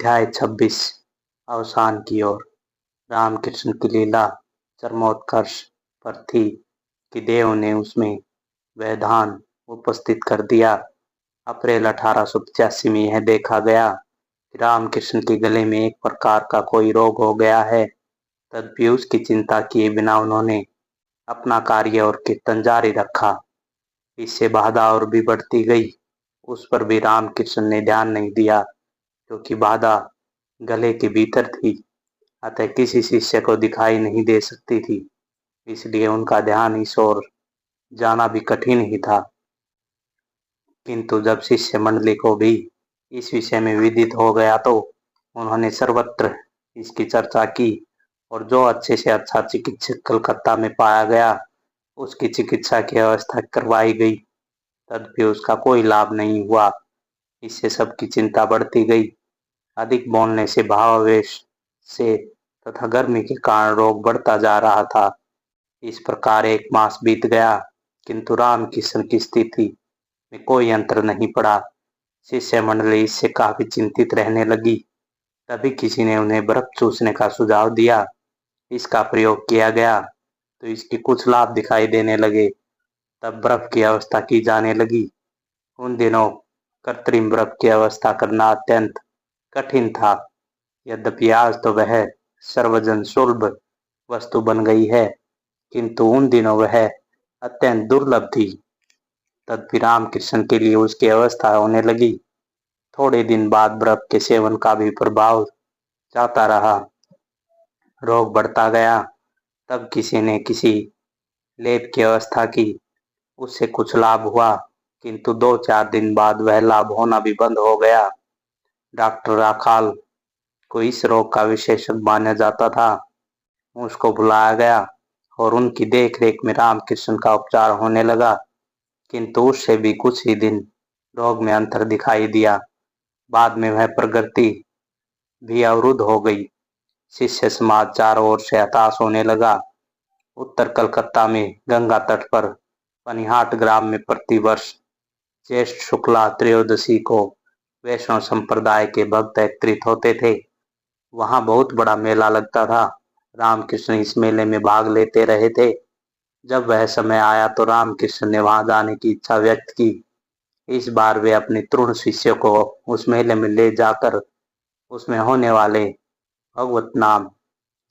अध्याय 26 अवसान की ओर। रामकृष्ण की लीला चरमोत्कर्ष पर थी कि देव ने उसमें व्यवधान उपस्थित कर दिया। अप्रैल 1885 में यह देखा गया कि रामकृष्ण के गले में एक प्रकार का कोई रोग हो गया है। तदपि उसकी चिंता किए बिना उन्होंने अपना कार्य और कीर्तन जारी रखा। इससे बाधा और भी बढ़ती गई। उस पर भी रामकृष्ण ने ध्यान नहीं दिया, क्योंकि बाधा गले के भीतर थी, अतः किसी शिष्य को दिखाई नहीं दे सकती थी। इसलिए उनका ध्यान इस ओर जाना भी कठिन ही था। किंतु जब शिष्य मंडली को भी इस विषय में विदित हो गया तो उन्होंने सर्वत्र इसकी चर्चा की, और जो अच्छे से अच्छा चिकित्सक कलकत्ता में पाया गया उसकी चिकित्सा की व्यवस्था करवाई गई। तदपि उसका कोई लाभ नहीं हुआ। इससे सबकी चिंता बढ़ती गई। अधिक बोलने से, भावावेश से तथा गर्मी के कारण रोग बढ़ता जा रहा था। इस प्रकार 1 मास बीत गया, किंतु रामकृष्ण की स्थिति में कोई अंतर नहीं पड़ा। शिष्य मंडली इससे काफी चिंतित रहने लगी। तभी किसी ने उन्हें बर्फ चूसने का सुझाव दिया। इसका प्रयोग किया गया तो इसके कुछ लाभ दिखाई देने लगे। तब बर्फ की व्यवस्था की जाने लगी। उन दिनों कृत्रिम बर्फ की व्यवस्था करना अत्यंत कठिन था। यद्यपि आज तो वह सर्वजन सुलभ वस्तु बन गई है, किंतु उन दिनों वह अत्यंत दुर्लभ थी। तदपि रामकृष्ण के लिए उसकी व्यवस्था होने लगी। थोड़े दिन बाद बर्फ के सेवन का भी प्रभाव जाता रहा, रोग बढ़ता गया। तब किसी ने किसी लेप की व्यवस्था की, उससे कुछ लाभ हुआ, किंतु 2-4 दिन बाद वह लाभ होना भी बंद हो गया। डॉक्टर राखाल को इस रोग का विशेषज्ञ माना जाता था। उसको बुलाया गया और उनकी देखरेख में रामकृष्ण का उपचार होने लगा, किंतु उससे भी कुछ ही दिन रोग में अंतर दिखाई दिया। बाद में वह प्रगति भी अवरुद्ध हो गई। शिष्य समाज चारों ओर से हताश होने लगा। उत्तर कलकत्ता में गंगा तट पर पनिहाट ग्राम में प्रतिवर्ष ज्येष्ठ शुक्ला त्रयोदशी को वैष्णव संप्रदाय के भक्त एकत्रित होते थे। वहां बहुत बड़ा मेला लगता था। रामकृष्ण इस मेले में भाग लेते रहे थे। जब वह समय आया तो रामकृष्ण ने वहां जाने की इच्छा व्यक्त की। इस बार वे अपने तरुण शिष्य को उस मेले में ले जाकर उसमें होने वाले भगवत नाम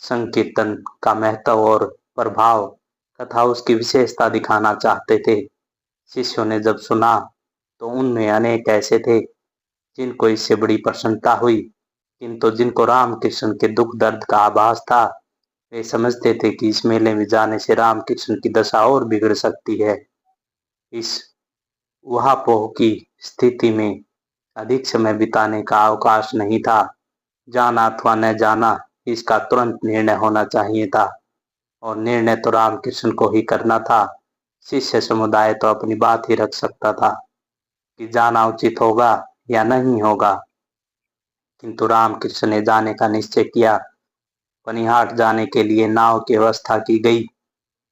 संकीर्तन का महत्व और प्रभाव तथा उसकी विशेषता दिखाना चाहते थे। शिष्यों ने जब सुना तो उनमें अनेक ऐसे थे जिनको इससे बड़ी प्रसन्नता हुई, किंतु जिनको रामकृष्ण के दुख दर्द का आभास था, वे समझते थे कि इस मेले में जाने से रामकृष्ण की दशा और बिगड़ सकती है। इस उहापोह की स्थिति में अधिक समय बिताने का अवकाश नहीं था। जाना अथवा न जाना, इसका तुरंत निर्णय होना चाहिए था, और निर्णय तो रामकृष्ण को ही करना था। शिष्य समुदाय तो अपनी बात ही रख सकता था कि जाना उचित होगा या नहीं होगा, किंतु रामकृष्ण ने जाने का निश्चय किया। पनिहाट जाने के लिए नाव की व्यवस्था की गई,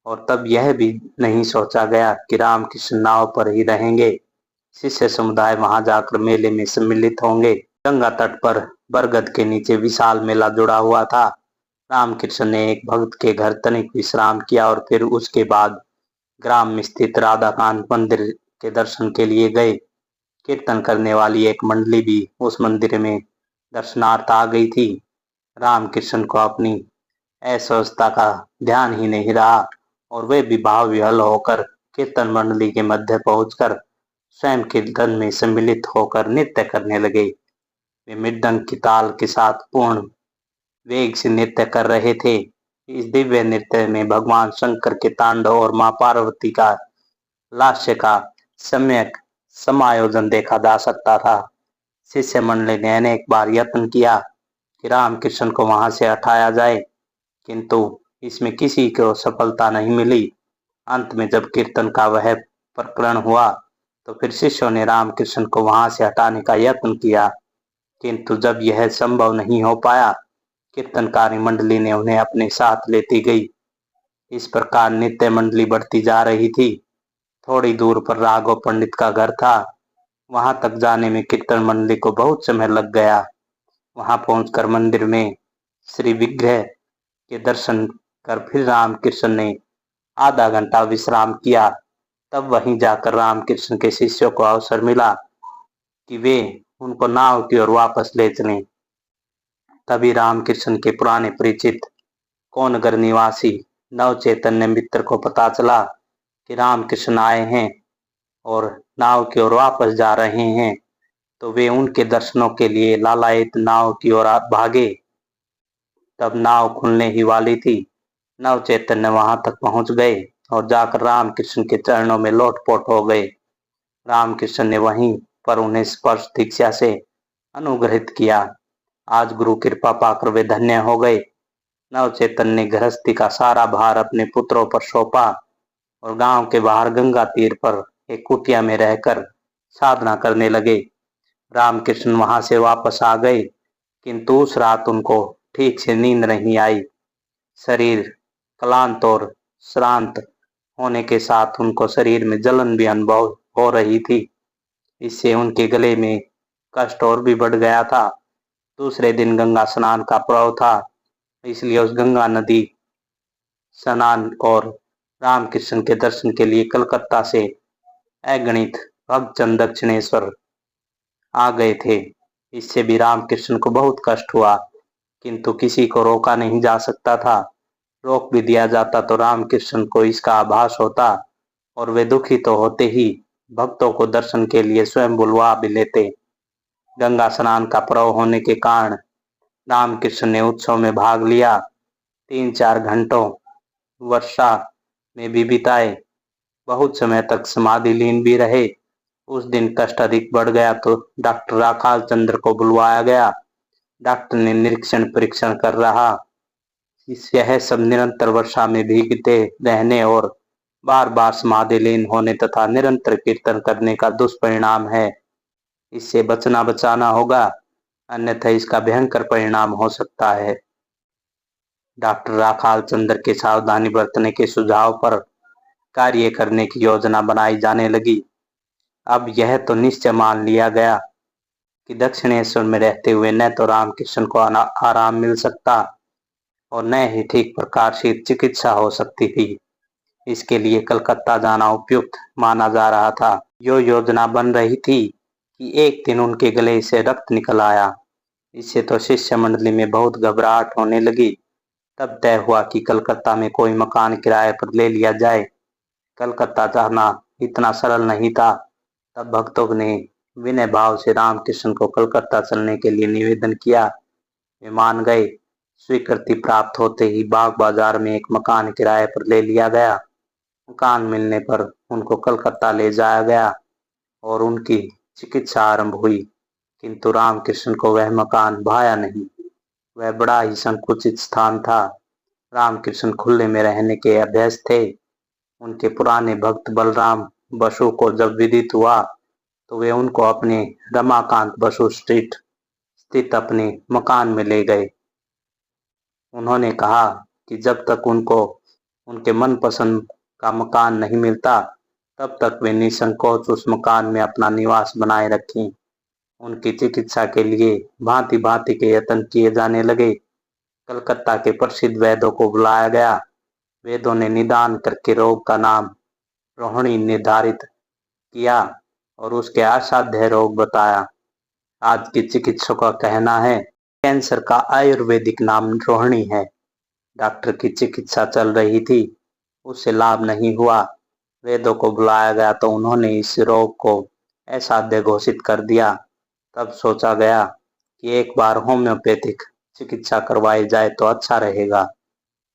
और तब यह भी नहीं सोचा गया कि रामकृष्ण नाव पर ही रहेंगे। शिष्य समुदाय वहां जाकर मेले में सम्मिलित होंगे। गंगा तट पर बरगद के नीचे विशाल मेला जुड़ा हुआ था। रामकृष्ण ने एक भक्त के घर तनिक विश्राम किया और फिर उसके बाद ग्राम में स्थित राधाकांत मंदिर के दर्शन के लिए गए। कीर्तन करने वाली एक मंडली भी उस मंदिर में दर्शनार्थ आ गई थी। रामकृष्ण को अपनी अस्वस्थता का ध्यान ही नहीं रहा, और वे भी भाव विह्वल होकर कीर्तन मंडली के मध्य पहुंचकर स्वयं कीर्तन में सम्मिलित होकर नृत्य करने लगे। वे मृदंग की ताल के साथ पूर्ण वेग से नृत्य कर रहे थे। इस दिव्य नृत्य में भगवान शंकर के तांडव और मां पार्वती का लास्य का सम्यक समायोजन देखा जा सकता था। शिष्य मंडली ने अनेक बार यत्न किया कि रामकृष्ण को वहां से हटाया जाए, किंतु इसमें किसी को सफलता नहीं मिली। अंत में जब कीर्तन का वह प्रकरण हुआ तो फिर शिष्यों ने रामकृष्ण को वहां से हटाने का यत्न किया, किंतु जब यह संभव नहीं हो पाया, कीर्तनकारी मंडली ने उन्हें अपने साथ लेती गई। इस प्रकार नृत्य मंडली बढ़ती जा रही थी। थोड़ी दूर पर राघव पंडित का घर था। वहां तक जाने में कीर्तन मंडली को बहुत समय लग गया। वहां पहुंचकर मंदिर में श्री विग्रह के दर्शन कर फिर रामकृष्ण ने आधा घंटा विश्राम किया। तब वहीं जाकर रामकृष्ण के शिष्यों को अवसर मिला कि वे उनको नाव की ओर वापस ले चलें। तभी रामकृष्ण के पुराने परिचित कोनगर निवासी नवचैतन्य मित्र को पता चला कि रामकृष्ण आए हैं और नाव की ओर वापस जा रहे हैं, तो वे उनके दर्शनों के लिए लालायित नाव की ओर भागे। तब नाव खुलने ही वाली थी। नवचैतन्य वहां तक पहुंच गए और जाकर रामकृष्ण के चरणों में लोटपोट हो गए। रामकृष्ण ने वहीं पर उन्हें स्पर्श दीक्षा से अनुग्रहित किया। आज गुरु कृपा पाकर वे धन्य हो गए। नवचैतन्य ने गृहस्थी का सारा भार अपने पुत्रों पर सौंपा और गांव के बाहर गंगा तीर पर एक कुटिया में रहकर साधना करने लगे। रामकृष्ण वहां से वापस आ गए, किंतु उस रात उनको ठीक से नींद नहीं आई। शरीर क्लांत और श्रांत होने के साथ उनको शरीर में जलन भी अनुभव हो रही थी। इससे उनके गले में कष्ट और भी बढ़ गया था। दूसरे दिन गंगा स्नान का पर्व था, इसलिए उस गंगा नदी स्नान और रामकृष्ण के दर्शन के लिए कलकत्ता से अगणित भक्तजन दक्षिणेश्वर आ गए थे। इससे भी रामकृष्ण को बहुत कष्ट हुआ, किंतु किसी को रोका नहीं जा सकता था। रोक भी दिया जाता तो रामकृष्ण को इसका आभास होता और वे दुखी तो होते ही भक्तों को दर्शन के लिए स्वयं बुलवा भी लेते। गंगा स्नान का पर्व होने के कारण रामकृष्ण ने उत्सव में भाग लिया। 3-4 घंटों वर्षा में भी बिताए। बहुत समय तक समाधि लीन भी रहे। उस दिन कष्ट अधिक बढ़ गया तो डॉक्टर राखाल चंद्र को बुलवाया गया। डॉक्टर ने निरीक्षण परीक्षण कर रहा। यह सब निरंतर वर्षा में भीगते रहने और बार बार समाधि लीन होने तथा निरंतर कीर्तन करने का दुष्परिणाम है। इससे बचना बचाना होगा, अन्यथा इसका भयंकर परिणाम हो सकता है। डॉक्टर राखाल चंद्र के सावधानी बरतने के सुझाव पर कार्य करने की योजना बनाई जाने लगी। अब यह तो निश्चय मान लिया गया कि दक्षिणेश्वर में रहते हुए न तो रामकृष्ण को आराम मिल सकता और न ही ठीक प्रकार से चिकित्सा हो सकती थी। इसके लिए कलकत्ता जाना उपयुक्त माना जा रहा था। यो योजना बन रही थी कि एक दिन उनके गले से रक्त निकल आया। इससे तो शिष्य मंडली में बहुत घबराहट होने लगी। तब तय हुआ कि कलकत्ता में कोई मकान किराए पर ले लिया जाए। कलकत्ता जाना इतना सरल नहीं था। तब भक्तों ने विनय भाव से रामकृष्ण को कलकत्ता चलने के लिए निवेदन किया। वे मान गए। स्वीकृति प्राप्त होते ही बाग बाजार में एक मकान किराए पर ले लिया गया। मकान मिलने पर उनको कलकत्ता ले जाया गया और उनकी चिकित्सा आरंभ हुई, किंतु रामकृष्ण को वह मकान भाया नहीं। वह बड़ा ही संकुचित स्थान था। रामकृष्ण खुले में रहने के अभ्यस्त थे। उनके पुराने भक्त बलराम बसु को जब विदित हुआ तो वे उनको अपने रमाकांत बसु स्ट्रीट स्थित अपने मकान में ले गए। उन्होंने कहा कि जब तक उनको उनके मनपसंद का मकान नहीं मिलता तब तक वे निसंकोच उस मकान में अपना निवास बनाए रखें। उनकी चिकित्सा के लिए भांति भांति के यत्न किए जाने लगे। कलकत्ता के प्रसिद्ध वैद्यों को बुलाया गया। वैद्यों ने निदान करके रोग का नाम रोहिणी निर्धारित किया और उसके असाध्य रोग बताया। आज के चिकित्सकों का कहना है कैंसर का आयुर्वेदिक नाम रोहिणी है। डॉक्टर की चिकित्सा चल रही थी, उससे लाभ नहीं हुआ। वैद्यों को बुलाया गया तो उन्होंने इस रोग को असाध्य घोषित कर दिया। तब सोचा गया कि एक बार होम्योपैथिक चिकित्सा करवाई जाए तो अच्छा रहेगा।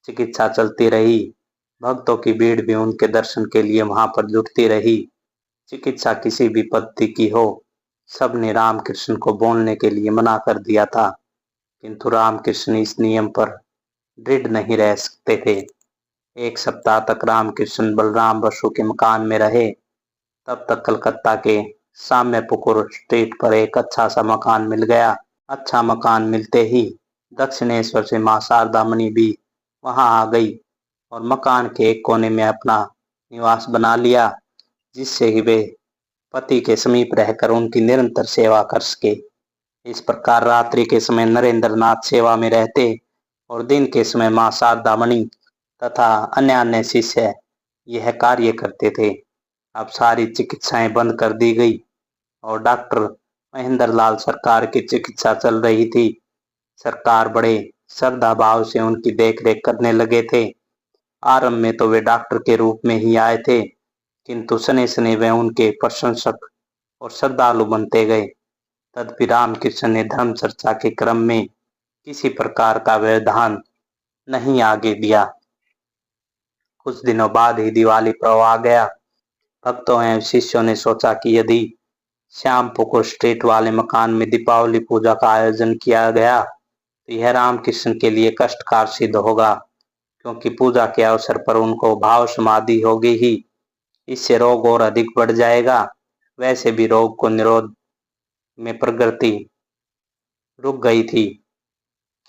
चिकित्सा चलती रही। भक्तों की भीड़ भी उनके दर्शन के लिए वहां पर जुटती रही। चिकित्सा किसी भी पद्धति की हो, सबने रामकृष्ण को बोलने के लिए मना कर दिया था, किंतु रामकृष्ण इस नियम पर दृढ़ नहीं रह सकते थे। 1 सप्ताह तक रामकृष्ण बलराम बसु के मकान में रहे। तब तक कलकत्ता के साम्यपुकुर स्ट्रीट पर एक अच्छा सा मकान मिल गया। अच्छा मकान मिलते ही दक्षिणेश्वर से मां शारदा मणि भी वहां आ गई और मकान के एक कोने में अपना निवास बना लिया, जिससे ही वे पति के समीप रहकर उनकी निरंतर सेवा कर सके। इस प्रकार रात्रि के समय नरेंद्र नाथ सेवा में रहते और दिन के समय मां शारदा मणि तथा अन्य अन्य शिष्य यह कार्य करते थे। अब सारी चिकित्साएं बंद कर दी गई और डॉक्टर महेंद्र लाल सरकार की चिकित्सा चल रही थी। सरकार बड़े श्रद्धा भाव से उनकी देखरेख करने लगे थे। आरंभ में तो वे डॉक्टर के रूप में ही आए थे, किंतु सने सने वे उनके प्रशंसक और श्रद्धालु बनते गए। तदपि रामकृष्ण ने धर्म चर्चा के क्रम में किसी प्रकार का व्यवधान नहीं आगे दिया। कुछ दिनों बाद ही दिवाली पर्व आ गया। भक्तों एवं शिष्यों ने सोचा कि यदि श्यामपुकुर स्ट्रीट वाले मकान में दीपावली पूजा का आयोजन किया गया तो यह रामकृष्ण के लिए कष्टकार सिद्ध होगा, क्योंकि पूजा के अवसर पर उनको भाव समाधि होगी ही। इससे रोग और अधिक बढ़ जाएगा। वैसे भी रोग को निरोध में प्रगति रुक गई थी,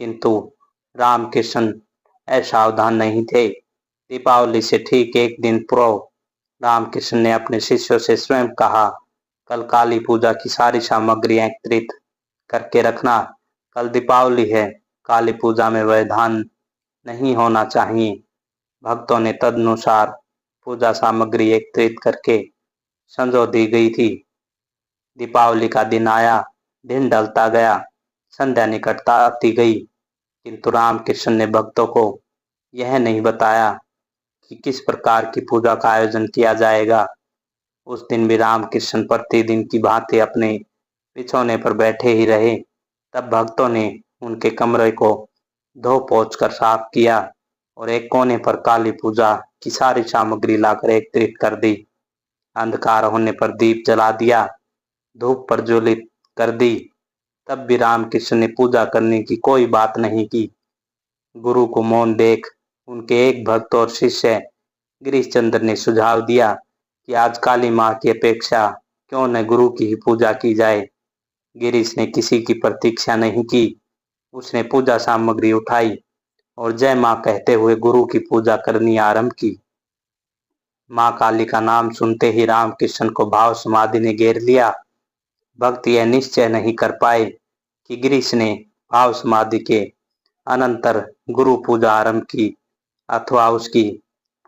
किंतु रामकृष्ण असावधान नहीं थे। दीपावली से ठीक एक दिन पूर्व रामकृष्ण ने अपने शिष्यों से स्वयं कहा, कल काली पूजा की सारी सामग्री एकत्रित करके रखना। कल दीपावली है, काली पूजा में व्यवधान नहीं होना चाहिए। भक्तों ने तदनुसार पूजा सामग्री एकत्रित करके संजो दी गई थी। दीपावली का दिन आया, दिन ढलता गया, संध्या निकटता आती गई, किंतु रामकृष्ण ने भक्तों को यह नहीं बताया कि किस प्रकार की पूजा का आयोजन किया जाएगा। उस दिन भी रामकृष्ण प्रतिदिन की भांति अपने बिछौने पर बैठे ही रहे। तब भक्तों ने उनके कमरे को धो पोंछ कर साफ किया और एक कोने पर काली पूजा की सारी सामग्री लाकर एकत्रित कर दी। अंधकार होने पर दीप जला दिया, धूप प्रज्वलित कर दी। तब भी रामकृष्ण ने पूजा करने की कोई बात नहीं की। गुरु को मौन देख उनके एक भक्त और शिष्य गिरीश चंद्र ने सुझाव दिया कि आज काली मां की अपेक्षा क्यों न गुरु की ही पूजा की जाए। गिरीश ने किसी की प्रतीक्षा नहीं की। उसने पूजा सामग्री उठाई और जय मां कहते हुए गुरु की पूजा करनी आरंभ की। मां काली का नाम सुनते ही रामकृष्ण को भाव समाधि ने घेर लिया। भक्त यह निश्चय नहीं कर पाए कि गिरीश ने भाव समाधि के अनंतर गुरु पूजा आरंभ की अथवा उसकी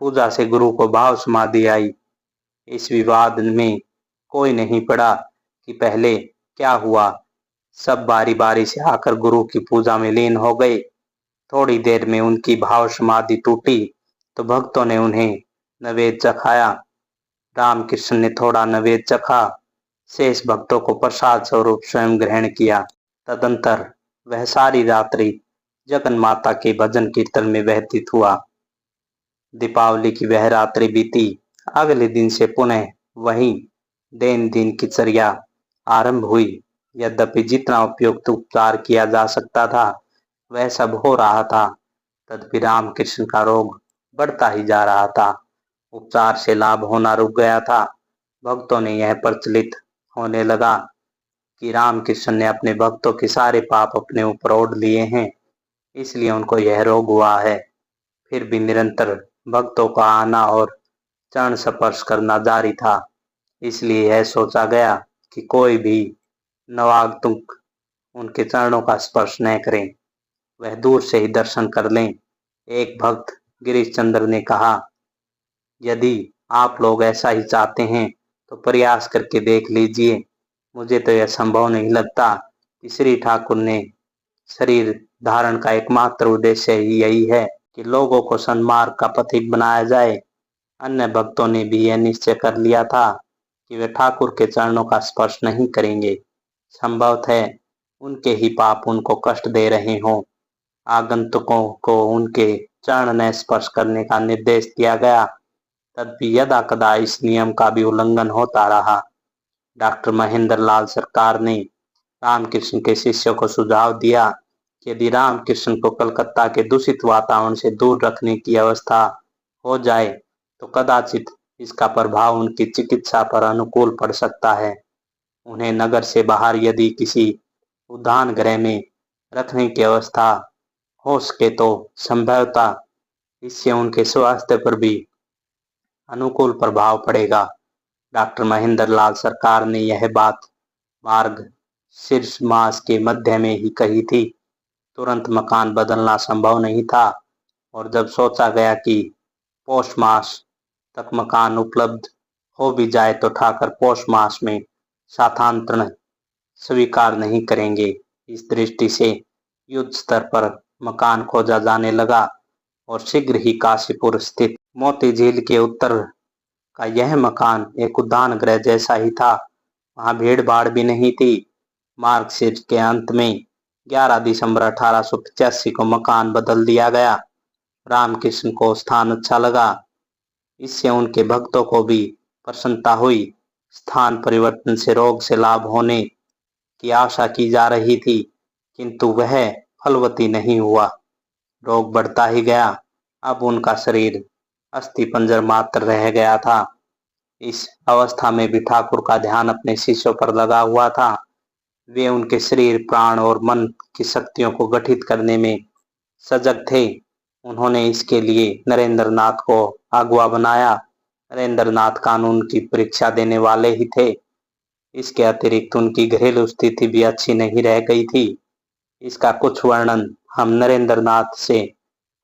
पूजा से गुरु को भाव समाधि आई। इस विवाद में कोई नहीं पड़ा कि पहले क्या हुआ। सब बारी बारी से आकर गुरु की पूजा में लीन हो गए। थोड़ी देर में उनकी भाव समाधि टूटी तो भक्तों ने उन्हें नैवेद्य चखाया। रामकृष्ण ने थोड़ा नैवेद्य चखा, शेष भक्तों को प्रसाद स्वरूप स्वयं ग्रहण किया। तदंतर वह सारी रात्रि जगन माता के भजन कीर्तन में व्यतीत हुआ। दीपावली की वह रात्रि बीती। अगले दिन से पुनः वही दिन की चर्या आरंभ हुई। यद्यपि जितना उपयुक्त उपचार किया जा सकता था वह सब हो रहा था, तथापि रामकृष्ण का रोग बढ़ता ही जा रहा था। उपचार से लाभ होना रुक गया था। भक्तों ने यह प्रचलित होने लगा कि रामकृष्ण ने अपने भक्तों के सारे पाप अपने ऊपर ओढ़ लिए हैं, इसलिए उनको यह रोग हुआ है। फिर भी निरंतर भक्तों का आना और चरण स्पर्श करना जारी था। इसलिए यह सोचा गया कि कोई भी नवागंतुक उनके चरणों का स्पर्श न करें, वह दूर से ही दर्शन कर लें। एक भक्त गिरीश चंद्र ने कहा, यदि आप लोग ऐसा ही चाहते हैं तो प्रयास करके देख लीजिए। मुझे तो यह संभव नहीं लगता कि श्री ठाकुर ने शरीर धारण का एकमात्र उद्देश्य ही यही है कि लोगों को सन्मार्ग का पथिक बनाया जाए। अन्य भक्तों ने भी यह निश्चय कर लिया था कि वे ठाकुर के चरणों का स्पर्श नहीं करेंगे। संभवतः है उनके ही पाप उनको कष्ट दे रहे हों। आगंतुकों को उनके चरण न स्पर्श करने का निर्देश दिया गया, तदपि यदा कदा इस नियम का भी उल्लंघन होता रहा। डॉक्टर महेंद्र लाल सरकार ने रामकृष्ण के शिष्यों को सुझाव दिया कि यदि रामकृष्ण को कलकत्ता के दूषित वातावरण से दूर रखने की व्यवस्था हो जाए तो कदाचित इसका प्रभाव उनकी चिकित्सा पर अनुकूल पड़ सकता है। उन्हें नगर से बाहर यदि किसी उद्यान गृह में रखने की व्यवस्था हो सके तो संभवतः इससे उनके स्वास्थ्य पर भी अनुकूल प्रभाव पड़ेगा। डॉक्टर महेंद्र लाल सरकार ने यह बात मार्ग शीर्ष मास के मध्य में ही कही थी। तुरंत मकान बदलना संभव नहीं था, और जब सोचा गया कि पौष मास तक मकान उपलब्ध हो भी जाए तो ठाकर पौष मास में शाखांतरण स्वीकार नहीं करेंगे। इस दृष्टि से युद्ध स्तर पर मकान खोजा जाने लगा, और शीघ्र ही काशीपुर स्थित मोती झील के उत्तर का यह मकान एक उद्यान गृह जैसा ही था। वहां भीड़ भाड़ भी नहीं थी। मार्गशीर्ष के अंत में 11 दिसंबर 1885 को मकान बदल दिया गया। रामकृष्ण को स्थान अच्छा लगा। इससे उनके भक्तों को भी प्रसन्नता हुई। स्थान परिवर्तन से रोग से लाभ होने की आशा की जा रही थी, किंतु वह फलवती नहीं हुआ। रोग बढ़ता ही गया। अब उनका शरीर अस्थि पंजर मात्र रह गया था। इस अवस्था में भी ठाकुर का ध्यान अपने शिष्यों पर लगा हुआ था। वे उनके शरीर, प्राण और मन की शक्तियों को गठित करने में सजग थे। उन्होंने इसके लिए नरेंद्र नाथ को अगुवा बनाया। नरेंद्र नाथ कानून की परीक्षा देने वाले ही थे। इसके अतिरिक्त उनकी घरेलू स्थिति भी अच्छी नहीं रह गई थी। इसका कुछ वर्णन हम नरेंद्र नाथ से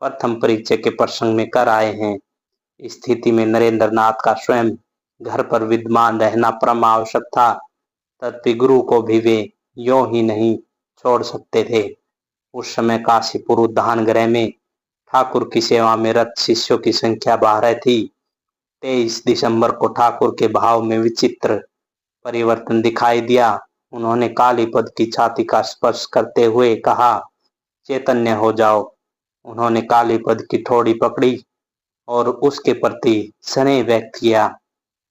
प्रथम परिचय के प्रसंग में कर आए हैं। इस स्थिति में नरेंद्र नाथ का स्वयं घर पर विद्यमान रहना परम आवश्यक था। तथापि गुरु को भी वे यों ही नहीं छोड़ सकते थे। उस समय काशीपुर उद्यान गृह में ठाकुर की सेवा में रत शिष्यों की संख्या 12 थी। 23 दिसंबर को ठाकुर के भाव में विचित्र परिवर्तन दिखाई दिया। उन्होंने कालीपद की छाती का स्पर्श करते हुए कहा, चैतन्य हो जाओ। उन्होंने कालीपद की ठोड़ी पकड़ी और उसके प्रति स्नेह व्यक्त किया।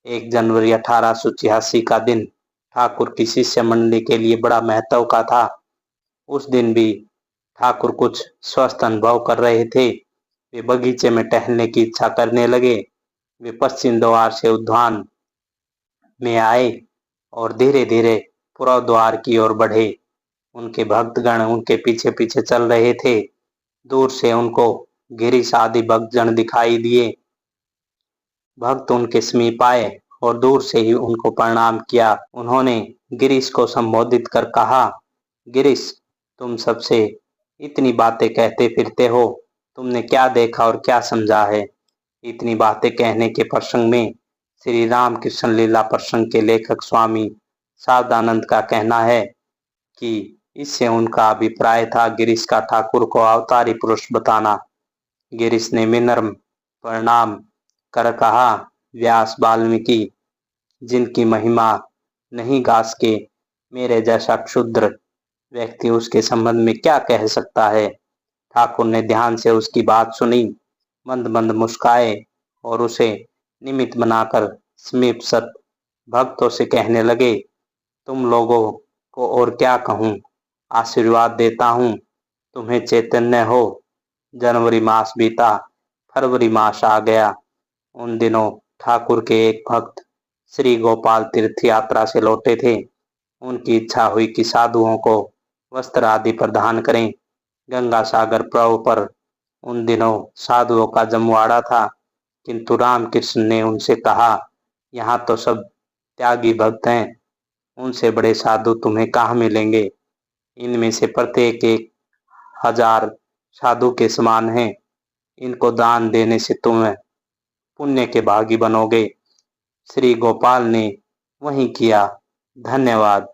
1 जनवरी 1886 का दिन ठाकुर की शिष्य मंडली के लिए बड़ा महत्व का था। उस दिन भी ठाकुर कुछ स्वस्थ अनुभव कर रहे थे। वे बगीचे में टहलने की इच्छा करने लगे। वे पश्चिम द्वार से उद्यान में आए और धीरे धीरे पूर्व द्वार की ओर बढ़े। उनके भक्तगण उनके पीछे पीछे चल रहे थे। दूर से उनको गिरीश आदि भक्तजन दिखाई दिए। भक्त उनके समीप आए और दूर से ही उनको प्रणाम किया। उन्होंने गिरीश को संबोधित कर कहा, गिरीश, तुम सबसे इतनी बातें कहते फिरते हो, तुमने क्या देखा और क्या समझा है? इतनी बातें कहने के प्रसंग में श्री रामकृष्ण लीला प्रसंग के लेखक स्वामी शारदानंद का कहना है कि इससे उनका अभिप्राय था गिरीश का ठाकुर को अवतारी पुरुष बताना। गिरीश ने विनम्र प्रणाम कर कहा, व्यास वाल्मीकि जिनकी महिमा नहीं गा सके, मेरे जैसा क्षुद्र व्यक्ति उसके संबंध में क्या कह सकता है? ठाकुर ने ध्यान से उसकी बात सुनी, मंद मंद मुस्काए और उसे निमित्त बनाकर समीपस्थ भक्तों से कहने लगे, तुम लोगों को और क्या कहूँ, आशीर्वाद देता हूँ, तुम्हें चैतन्य हो। जनवरी मास बीता, फरवरी मास आ गया। उन दिनों ठाकुर के एक भक्त श्री गोपाल तीर्थ यात्रा से लौटे थे। उनकी इच्छा हुई कि साधुओं को वस्त्र आदि प्रदान करें। गंगा सागर प्रव पर उन दिनों साधुओं का जमवाड़ा था, किंतु रामकृष्ण ने उनसे कहा, यहाँ तो सब त्यागी भक्त हैं, उनसे बड़े साधु तुम्हें कहाँ मिलेंगे? इनमें से प्रत्येक 1000 साधु के समान हैं। इनको दान देने से तुम पुण्य के भागी बनोगे। श्री गोपाल ने वही किया। धन्यवाद।